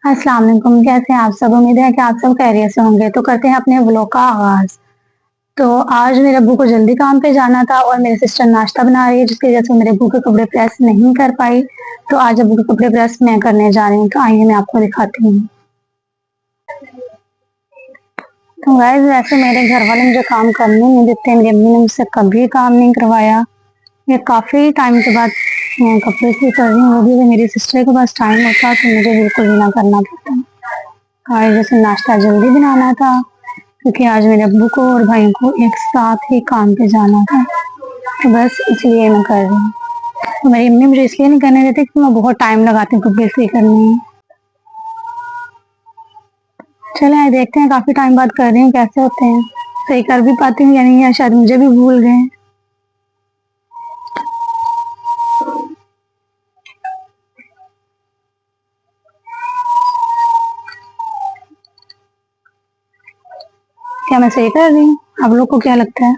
अस्सलाम वालेकुम, कैसे हैं आप सब। उम्मीद है कि आप सब खैरियत से होंगे। तो करते हैं अपने व्लॉग का आगाज। तो आज मेरे अब्बू को जल्दी काम पे जाना था और मेरी सिस्टर नाश्ता बना रही है, जिसकी वजह से मेरे अब्बू के कपड़े प्रेस नहीं कर पाई। तो आज अब्बू के कपड़े प्रेस मैं करने जा रही हूँ। तो आइए मैं आपको दिखाती हूँ। तो गाइस, वैसे मेरे घर वाले मुझे काम करने नहीं देते। मेरी अम्मी ने मुझसे कभी काम नहीं करवाया। ये काफी टाइम के बाद मैं कपड़े इस्त्री कर रही हूँ, वो भी मेरी सिस्टर के पास टाइम होता तो मुझे बिल्कुल भी ना करना पड़ता। और जैसे नाश्ता जल्दी बनाना था, क्योंकि आज मेरे अब्बू को और भाइयों को एक साथ ही काम पे जाना था, तो बस इसलिए मैं कर रही हूँ। तो मेरी अम्मी मुझे इसलिए नहीं करने देती कि मैं बहुत टाइम लगाती हूँ कपड़े इस्त्री करने में। चले देखते हैं, काफी टाइम बाद कर रही हूँ कैसे होते हैं, सही कर भी पाती हूँ या नहीं, या शायद मुझे भी भूल गए। क्या मैं सही कर रही हूँ? आप लोग को क्या लगता है?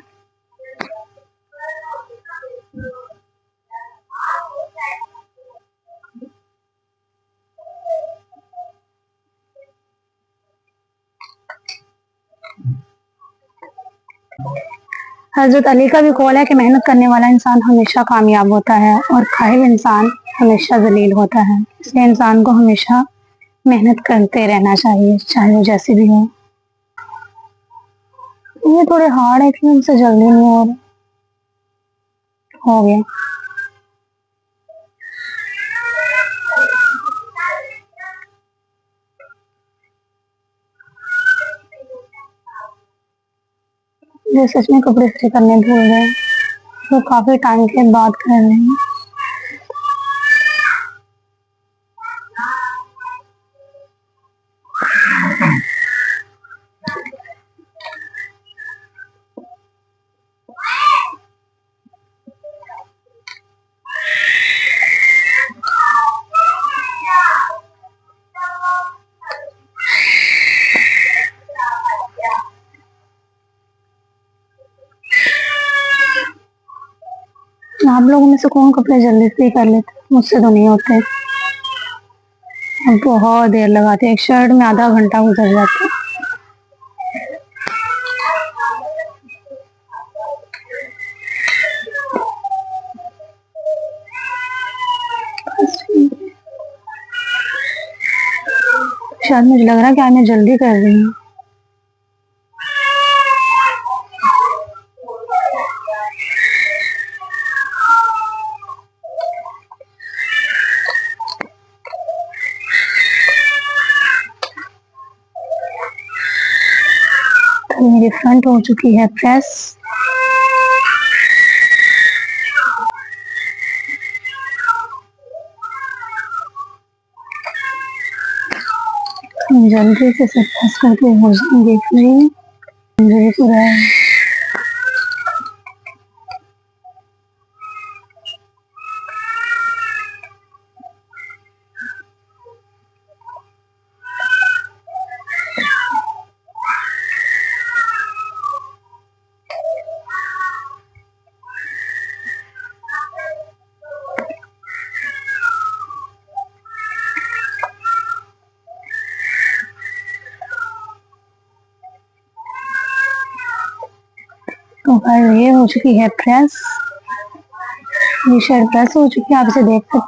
हजरत अली का भी कौल है कि मेहनत करने वाला इंसान हमेशा कामयाब होता है और काहिल इंसान हमेशा जलील होता है। इसलिए इंसान को हमेशा मेहनत करते रहना चाहिए, चाहे वो जैसे भी हो। ये थोड़े हार्ड है कि उनसे जल्दी नहीं हो गया। जो सच में कपड़े इस्त्री करने भूल गए, तो काफी टाइम के बाद कर रहे हैं। आप लोगों में से कौन कपड़े जल्दी इस्त्री कर लेते? मुझसे तो नहीं होते, बहुत देर लगाते। एक शर्ट में आधा घंटा गुजर जाता है। शायद मुझे लग रहा है कि आज मैं जल्दी कर रही हूँ। तो मेरी फ्रंट हो चुकी है प्रेस। जल्दी से सब प्रेस करके हो जाएंगे फ्री। मुझे पूरा तो ये हो चुकी है प्रेस। ये शर्ट प्रेस हो चुकी है, आप इसे देख सकते हैं।